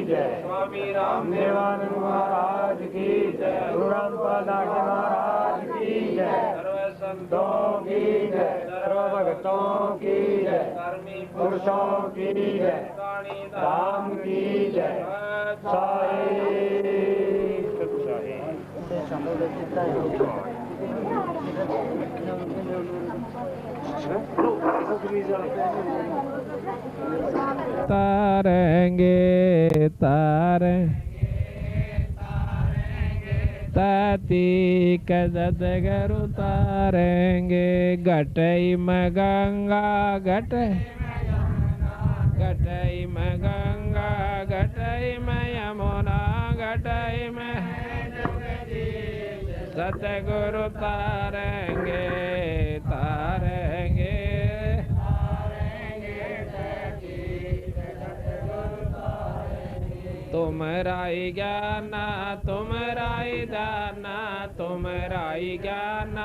जय। स्वामी रामदेवानंद महाराज की जय। गुरु रामपाल दास महाराज की जय। सर्व संतों की जय। सर्व भक्तों की जय। पुरुषों की जय। राम की जय। तारेंगे तातीक सदगुरु तारेंगे। घटई में गंगा घटई में गंगा घटई में यमुना घटई में सतगुरु तारेंगे तारेंगे। तुमरा ही ज्ञान तुमरा ही दान तुमरा ही ज्ञान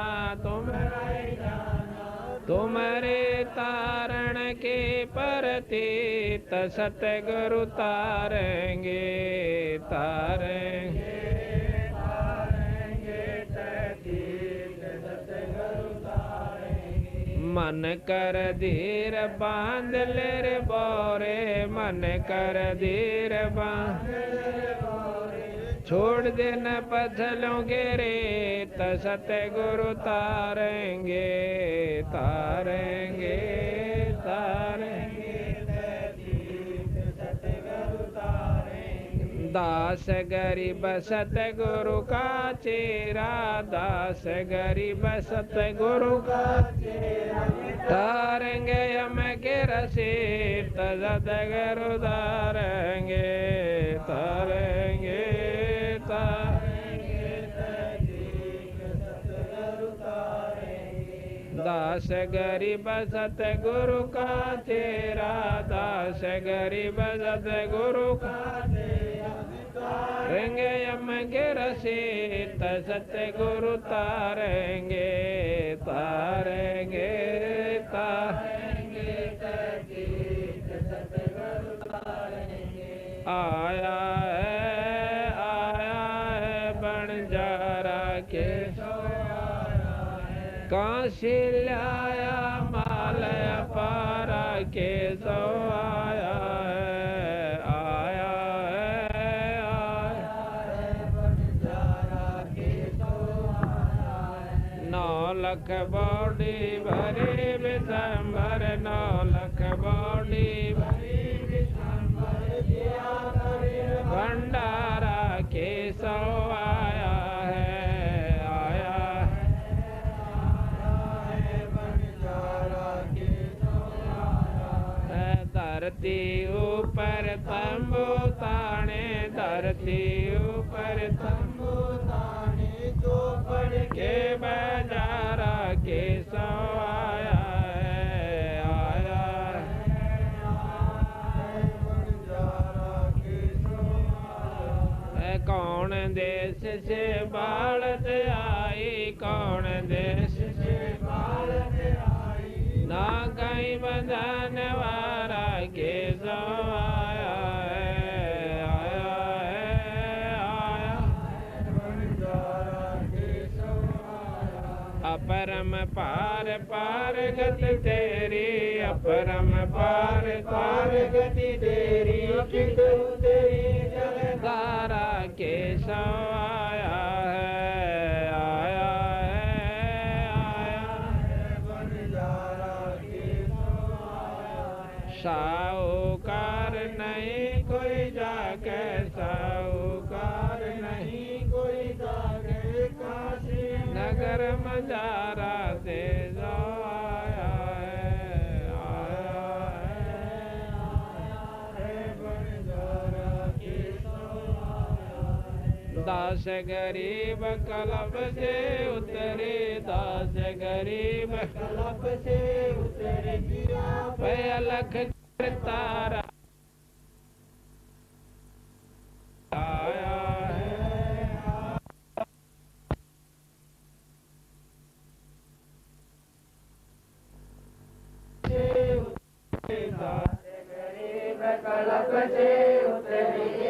तुम्हारे तारण के प्रतीत सतगुरु तारेंगे तारेंगे। मन कर धीर बांध ले रे बोरे मन कर धीर बांध छोड़ देना पथलों के रेत सतगुरु तारेंगे तारेंगे तारेंगे। दास गरीब सतगुरु का चेरा दास गरीब सतगुरु का चेरा तारेंगे हम के रसीद सतगुरु तारेंगे तारेंगे दास गरीब सतगुरु का तेरा दास गरीब सतगुरु का तारेंगे यम के रसीद सतगुरु तारेंगे तारेंगे तारेंगे आया है बंजारा के काशी लाया माल पारा के सो आया है 9 लाख बॉडी भरी विशंबर 9 लाख बॉडी भरी भंडारा के सो आया धरती ऊपर तंबू ताने धरती ऊपर तंबू ताने तो पड़ के बाजारा के सो आया है कौन देश से बालत आई कौन देश से बालत आई ना कहीं बंधन वाला के सो आया अपरम पार पार गति तेरी अपरम पार पार गति तेरी तेरी जलधारा के सो आया साहूकार नहीं कोई जाके साहूकार नहीं कोई जाके काशी नगर मजारा से जो आया दास गरीब कलब से उतरे दास गरीब कलब से उतरे अलख तारा आया है दास गरीब कलब से उतरे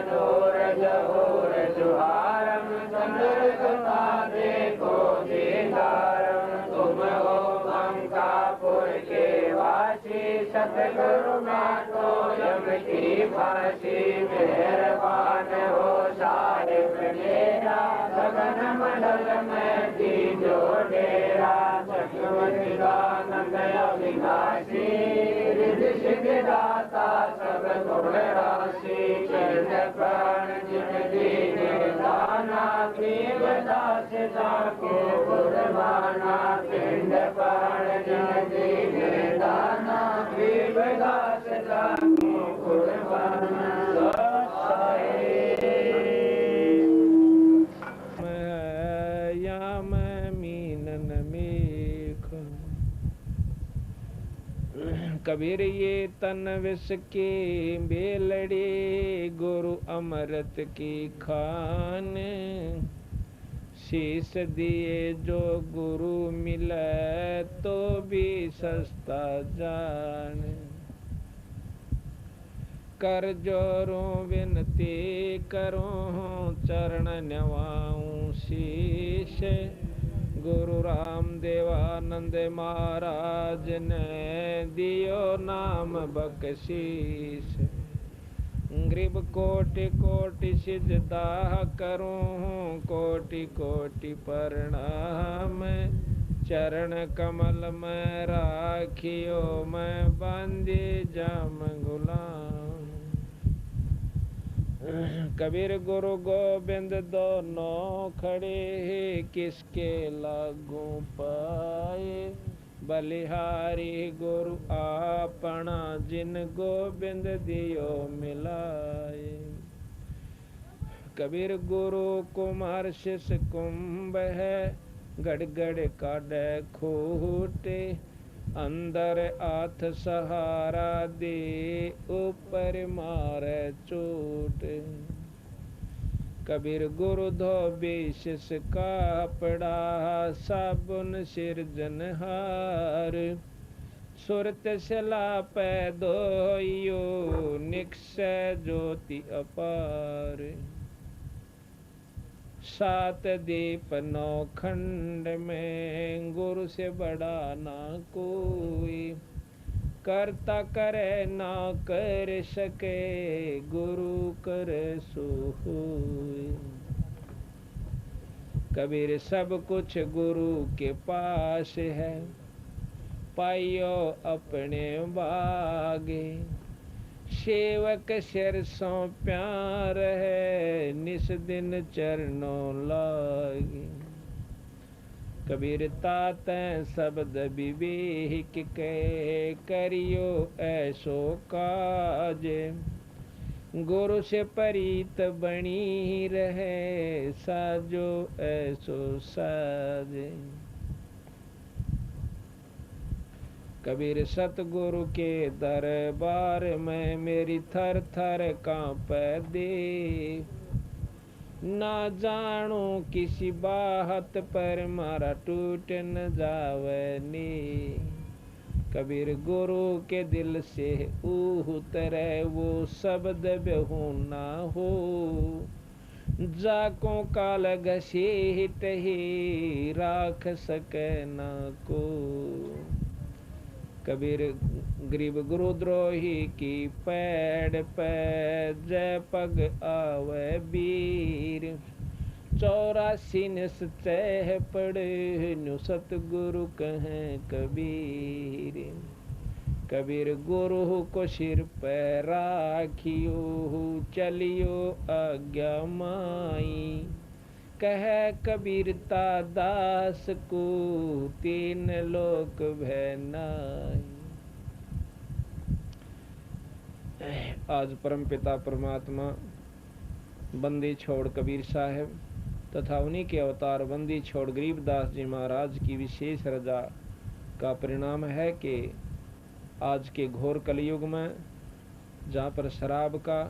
जोर जहोर जुहारम चंद्र कथा देखो दीदारम तुम हो अंकापुर के वासी सतगुरु मातो यम की फांसी मेहरबान हो साहिब मेरा गगन मंडल में दीजो डेरा चक्रवर्तीदानंद अविनाशी रिद्धि सिद्धि दाता सब गुण राशि चरण प्राण जिन दीने दाना प्रेम दास जाको गुरमाना पिंड प्राण जिन दीने दाना प्रेम दास जाको गुरमाना कबीर ये तन विष के बेलड़े गुरु अमृत की खान शीश दिए जो गुरु मिले तो भी सस्ता जान कर जोरों विनती करूं चरण नवाऊं शीश गुरु राम देवानंद महाराज ने दियो नाम बख्शीश ग्रीब कोटि कोटि सिजदा करूं कोटि कोटि प्रणाम चरण कमल में राखियो मैं बंदी जाम गुलाम कबीर गुरु गोबिंद दोनों खड़े किसके लागू पाए बलिहारी गुरु आपना जिन गोबिंद दियो मिलाए कबीर गुरु कुमार शिष कुंभ है गड़गड़ काढ़े खूटे अंदर हाथ सहारा दे ऊपर मारे चोट कबीर गुरु धोबी शिष कापड़ा साबुन सिरजनहार सुरत सला पैदोयो निक्षय ज्योति अपार सात दीप नौ खंड में गुरु से बड़ा ना कोई करता करे ना कर सके गुरु करे सो होय कबीर सब कुछ गुरु के पास है पाइयो अपने बागे सेवक सिर सो प्यार है निस दिन चरणों लागे कबीर तात शब्द विवेक के करियो ऐसो काज गुरु से परीत बनी रहे साजो ऐसो साज कबीर सतगुरु के दरबार में मेरी थर थर कांपे दे ना जानू किसी बात पर मारा टूट न जावे नी कबीर गुरु के दिल से उतरे वो शब्द बेहू ना हो जाको काल घसीट ही राख सके ना को कबीर गरीब गुरुद्रोही की पैड़ पे जय पग आवे वीर 84 निश्चय पड़े नु सतगुरु कहें कबीर कबीर गुरु को सिर पे राखियो चलियो आज्ञा माई कह कबीरता दास को 3 लोक भैनाई। आज परमपिता परमात्मा बंदी छोड़ कबीर साहब तथा उन्हीं के अवतार बंदी छोड़ गरीबदास जी महाराज की विशेष रजा का परिणाम है कि आज के घोर कलयुग में जहाँ पर शराब का,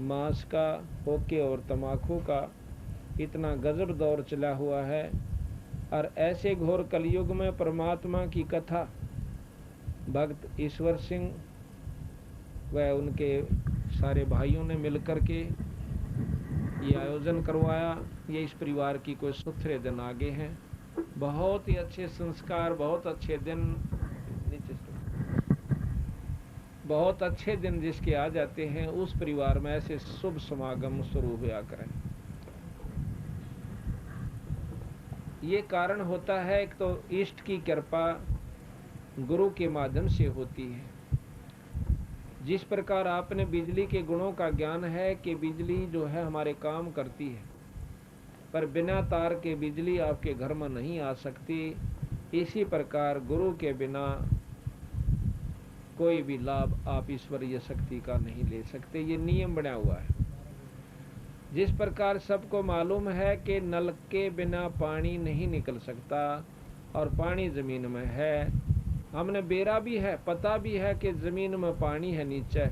मांस का, होके और तम्बाकू का इतना गजब दौर चला हुआ है और ऐसे घोर कलयुग में परमात्मा की कथा भक्त ईश्वर सिंह व उनके सारे भाइयों ने मिलकर के ये आयोजन करवाया। ये इस परिवार की कोई सुथरे दिन आगे हैं। बहुत ही अच्छे संस्कार, बहुत अच्छे दिन, बहुत अच्छे दिन जिसके आ जाते हैं, उस परिवार में ऐसे शुभ समागम शुरू हुआ करें। ये कारण होता है, एक तो इष्ट की कृपा गुरु के माध्यम से होती है। जिस प्रकार आपने बिजली के गुणों का ज्ञान है कि बिजली जो है हमारे काम करती है, पर बिना तार के बिजली आपके घर में नहीं आ सकती, इसी प्रकार गुरु के बिना कोई भी लाभ आप ईश्वरीय शक्ति का नहीं ले सकते। ये नियम बना हुआ है। जिस प्रकार सबको मालूम है कि नल के बिना पानी नहीं निकल सकता और पानी जमीन में है, हमने बेरा भी है, पता भी है कि जमीन में पानी है नीचे,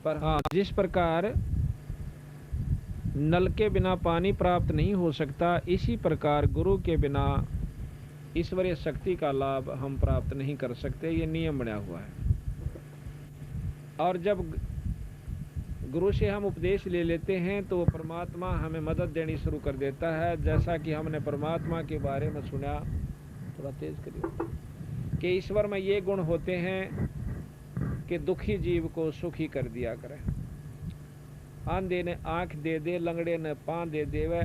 पर हाँ, जिस प्रकार नल के बिना पानी प्राप्त नहीं हो सकता, इसी प्रकार गुरु के बिना ईश्वरीय शक्ति का लाभ हम प्राप्त नहीं कर सकते। ये नियम बना हुआ है। और जब गुरु से हम उपदेश ले लेते हैं तो परमात्मा हमें मदद देनी शुरू कर देता है। जैसा कि हमने परमात्मा के बारे में सुना, थोड़ा तेज करिए, कि ईश्वर में ये गुण होते हैं कि दुखी जीव को सुखी कर दिया करें। आंधे ने आंख दे दे, लंगड़े ने पांव दे देवे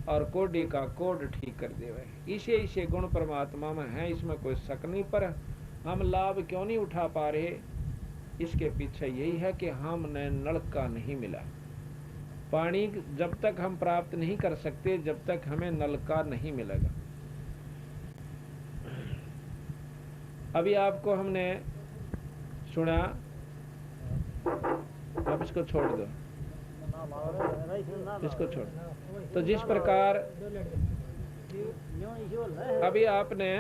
और कोढ़ी का कोढ़ ठीक कर देवे। इसे गुण परमात्मा में है, इसमें कोई शक नहीं। पर हम लाभ क्यों नहीं उठा पा रहे, इसके पीछे यही है कि हमने नलका नहीं मिला। पानी जब तक हम प्राप्त नहीं कर सकते, जब तक हमें नलका नहीं मिलेगा। अभी आपको हमने सुना, अब इसको छोड़ दो, इसको छोड़। तो जिस प्रकार अभी आपने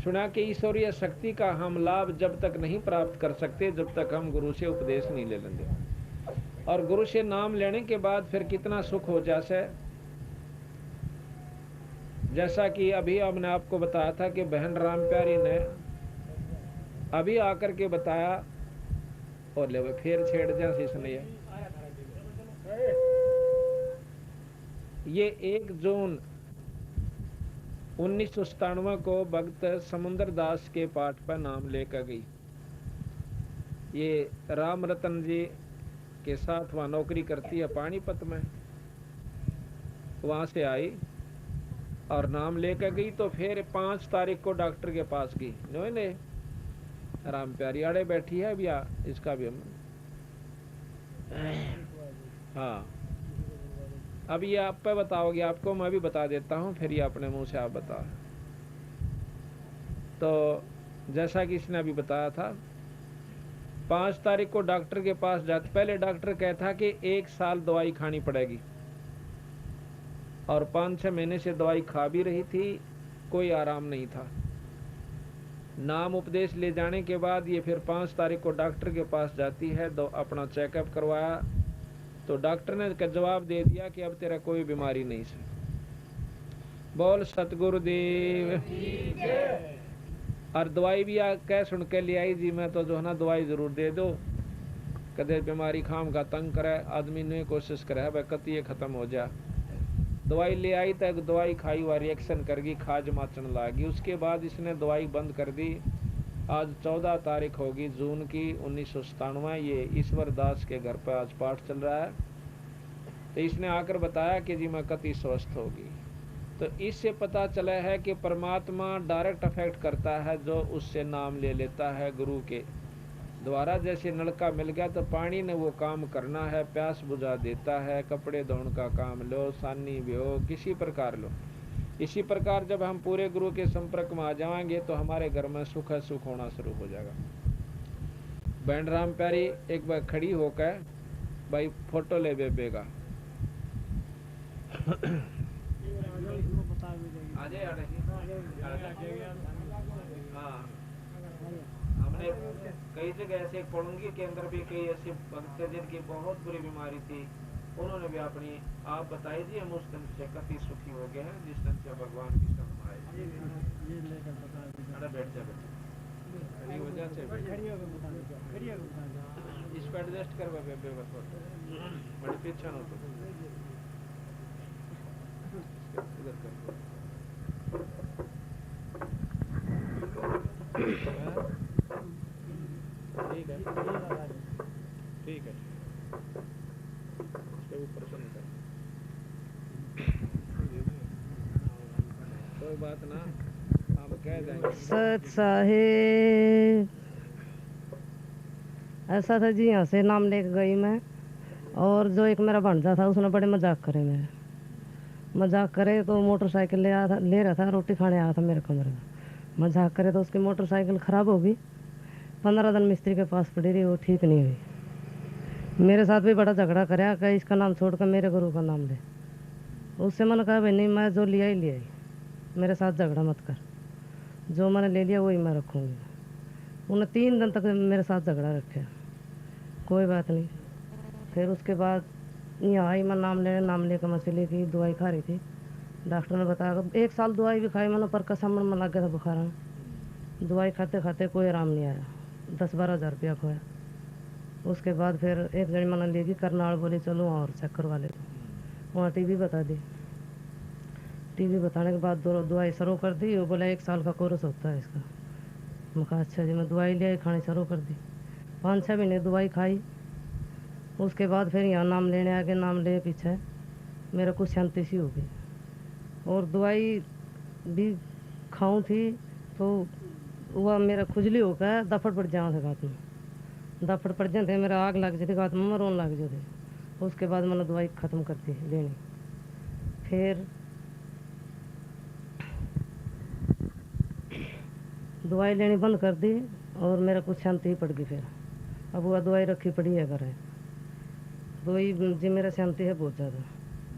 सुना कि ईश्वरीय शक्ति का हम लाभ जब तक नहीं प्राप्त कर सकते, जब तक हम गुरु से उपदेश नहीं ले लेंगे। और गुरु से नाम लेने के बाद फिर कितना सुख हो जाए। जैसा कि अभी हमने आपको बताया था कि बहन राम प्यारी ने अभी आकर के बताया, और ले फिर छेड़ जा इसने ये 1 जून 1997 को भक्त समुद्र दास के पाठ पर नाम लेकर गई। ये राम रतन जी के साथ वहाँ नौकरी करती है पानीपत में, वहाँ से आई और नाम लेकर गई। तो फिर 5 तारीख को डॉक्टर के पास गई। ने राम प्यारी आड़े बैठी है भैया, इसका भी हम हाँ, अब ये आप पे बताओगे, आपको मैं भी बता देता हूँ, फिर ये अपने मुंह से आप बताओ। तो जैसा कि इसने अभी बताया था, 5 तारीख को डॉक्टर के पास जाते, पहले डॉक्टर कहता कि 1 साल दवाई खानी पड़ेगी, और 5-6 महीने से दवाई खा भी रही थी, कोई आराम नहीं था। नाम उपदेश ले जाने के बाद ये फिर 5 तारीख को डॉक्टर के पास जाती है, तो अपना चेकअप करवाया, तो डॉक्टर ने जवाब दे दिया कि अब तेरा कोई बीमारी नहीं है। बोल सतगुरुदेव। और दवाई भी कह सुन के ले आई जी, मैं तो जो है ना दवाई जरूर दे दो, कदे बीमारी खाम का तंग करे, आदमी ने कोशिश करे भाई कति ये खत्म हो जा। दवाई ले आई तक दवाई खाई हुआ रिएक्शन कर गई, खाज माचन लागी। उसके बाद इसने दवाई बंद कर दी। आज 14 तारीख होगी जून की 1997। ये ईश्वर दास के घर पर आज पाठ चल रहा है। तो इसने आकर बताया कि जी मैं कति स्वस्थ होगी। तो इससे पता चला है कि परमात्मा डायरेक्ट अफेक्ट करता है जो उससे नाम ले लेता है गुरु के द्वारा। जैसे नलका मिल गया तो पानी ने वो काम करना है, प्यास बुझा देता है, कपड़े धोने का काम लो, सानी भी हो, किसी प्रकार लो। इसी प्रकार जब हम पूरे गुरु के संपर्क में आ जाएंगे तो हमारे घर में सुख होना शुरू हो जाएगा। बहन राम प्यारी एक बार खड़ी होकर भाई फोटो ले बेबेगा। हाँ, हमने कई जगह ऐसे पढ़ूंगी के अंदर भी कई ऐसे भक्त जिनकी बहुत बुरी बीमारी थी, उन्होंने भी अपनी आप बताई जी हम उस दिन से काफी सुखी हो गए हैं जिस दिन से भगवान की शरण आए। बैठ जा इस पर एडजस्ट कर बेबे बड़ी पीछे न तो इधर कर ठीक है ठीक है इसके ऊपर से निकल कोई बात ना हम कह देंगे। सत साहेब ऐसा था जी, यहाँ से नाम लेके गई मैं, और जो एक मेरा भांजा था उसने बड़े मजाक करे मेरे, मजाक करे तो मोटरसाइकिल ले रहा था, रोटी खाने आया था मेरे कमरे में, मजाक करे तो उसकी मोटरसाइकिल ख़राब हो गई। 15 दिन मिस्त्री के पास पड़ी रही, वो ठीक नहीं हुई। मेरे साथ भी बड़ा झगड़ा कराया कि इसका नाम छोड़कर मेरे गुरु का नाम ले। उससे मैंने कहा भाई नहीं, मैं जो लिया ही लिया ही, मेरे साथ झगड़ा मत कर, जो मैंने ले लिया वही मैं रखूँगी। उन्हें 3 दिन तक मेरे साथ झगड़ा रखे, कोई बात नहीं। फिर उसके बाद यहाँ आई, मैं नाम लेकर मछली की दवाई खा रही थी। डॉक्टर ने बताया 1 साल दवाई भी खाई मैंने, पर कसम में लग गया था बुखार में। दवाई खाते खाते कोई आराम नहीं आया, 10-12 हज़ार रुपया खोया। उसके बाद फिर एक जनी मैंने लेगी करनाल, बोली चलो वहाँ और चेक करवा ले। वहाँ टीबी बता दी। टीबी बताने के बाद दवाई शुरू कर दी। वो बोला 1 साल का कोर्स होता है इसका। मैं कहा अच्छा जी। मैं दवाई ले आई, खानी शुरू कर दी। 5-6 महीने दवाई खाई। उसके बाद फिर यहाँ नाम लेने आ गए। नाम ले पीछे मेरा कुछ शांति सी हो गई, और दवाई भी खाऊं थी तो वह मेरा खुजली हो गया, दफड़ पड़ जाओ थे गात में, दफड़ पड़ जाते मेरा आग लग जाती गात में, रोन लग जाते। उसके बाद मैंने दवाई ख़त्म कर दी लेनी। फिर दवाई लेनी बंद कर दी और मेरा कुछ शांति ही पड़ गई। फिर अब वह दवाई रखी पड़ी है घर है, दवाई जी मेरा शांति है बहुत ज़्यादा।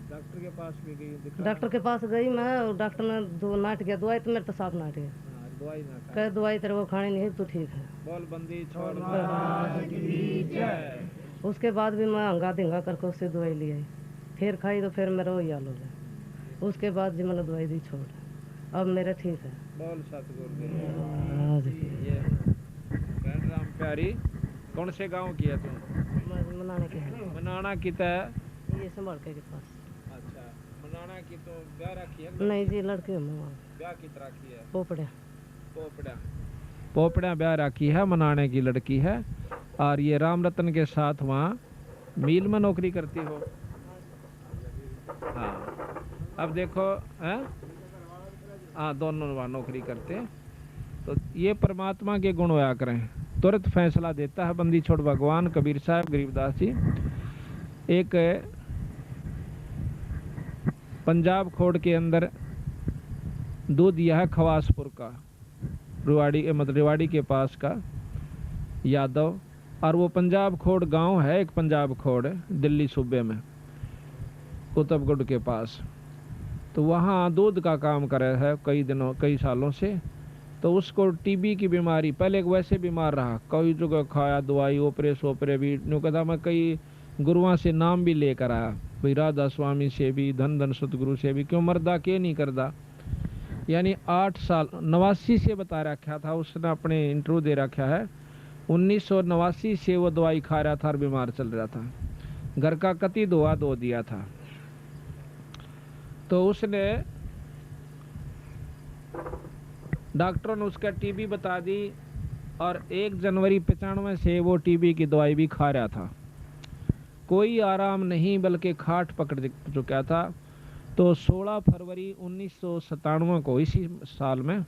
डॉक्टर के पास भी गई? डॉक्टर के पास गई मैं, और डॉक्टर ने दो नाट गया दवाई, तो मेरे तो साफ नाट गया। दवाई ना खा, कह दवाई तेरे को खानी नहीं है, तो ठीक है। बोल बंदी छोड़। उसके बाद भी मैं हंगा धिंगा करके उससे दवाई ले आई, फिर खाई तो फिर मेरा वही हाल हो गया। उसके बाद जी मैंने दवाई दी छोड़, अब मेरा ठीक है। बोल सतगुरु ये बहन राम प्यारी, कौन से गांव की है तुम? मनाने के है, मनाना की है? ये संभाल के पास। अच्छा, मनाना की तो ब्याह रखी है? नहीं जी, लड़के ब्याह की तरह की है? पोपड़ा पोपड़ा पोपड़ा ब्याह रखी है, मनाने की लड़की है। और ये राम रतन के साथ वहाँ मिल में नौकरी करती हो? हाँ, अब देखो है, हाँ दोनों वहाँ नौकरी करते हैं। तो ये परमात्मा के गुण होया करें, तुरंत फैसला देता है बंदी छोड़ भगवान कबीर साहब गरीबदास जी। एक पंजाब खोड़ के अंदर दूध दिया है खवासपुर का, रेवाड़ी के पास का यादव, और वो पंजाब खोड़ गांव है, एक पंजाब खोड़ दिल्ली सूबे में कुतुबगढ़ के पास। तो वहाँ दूध का काम कर रहा है कई सालों से। तो उसको टीबी की बीमारी, पहले वैसे बीमार रहा, कई जगह खाया दवाई, ओपरे भी न्यू कहता। मैं कई गुरुओं से नाम भी लेकर आया, भाई राधा स्वामी से भी, धन सतगुरु से भी, क्यों मरदा के नहीं करदा। यानी 8 साल 89 से बता रखा था उसने, अपने इंटरव्यू दे रखा है। 1989 से वो दवाई खा रहा था और बीमार चल रहा था, घर का कति दुआ दो दिया था। तो उसने, डॉक्टरों ने उसका टीबी बता दी, और 1 जनवरी 95 से वो टीबी की दवाई भी खा रहा था। कोई आराम नहीं, बल्कि खाट पकड़ चुका था। तो 16 फरवरी 1997 को, इसी साल में,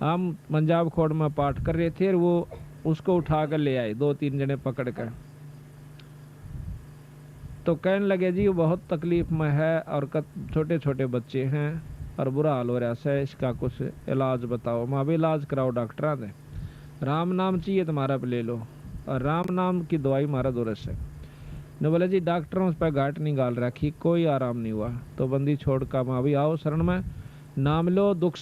हम पंजाब खोड़ में पाठ कर रहे थे, और वो उसको उठा कर ले आए 2-3 जने पकड़ कर। तो कहने लगे जी वो बहुत तकलीफ में है, और छोटे छोटे बच्चे हैं और बुरा हाल हो रहा है, इसका कुछ इलाज बताओ। माँ भी इलाज कराओ डॉक्टर ने, राम नाम चाहिए तुम्हारा पे ले लो, और राम नाम की दवाई मारा दुरस है। ने बोले जी डॉक्टरों उस पर घाट नहीं गाल रखी, कोई आराम नहीं हुआ। तो बंदी छोड़ कर माँ भी आओ शरण में, नाम लो दुख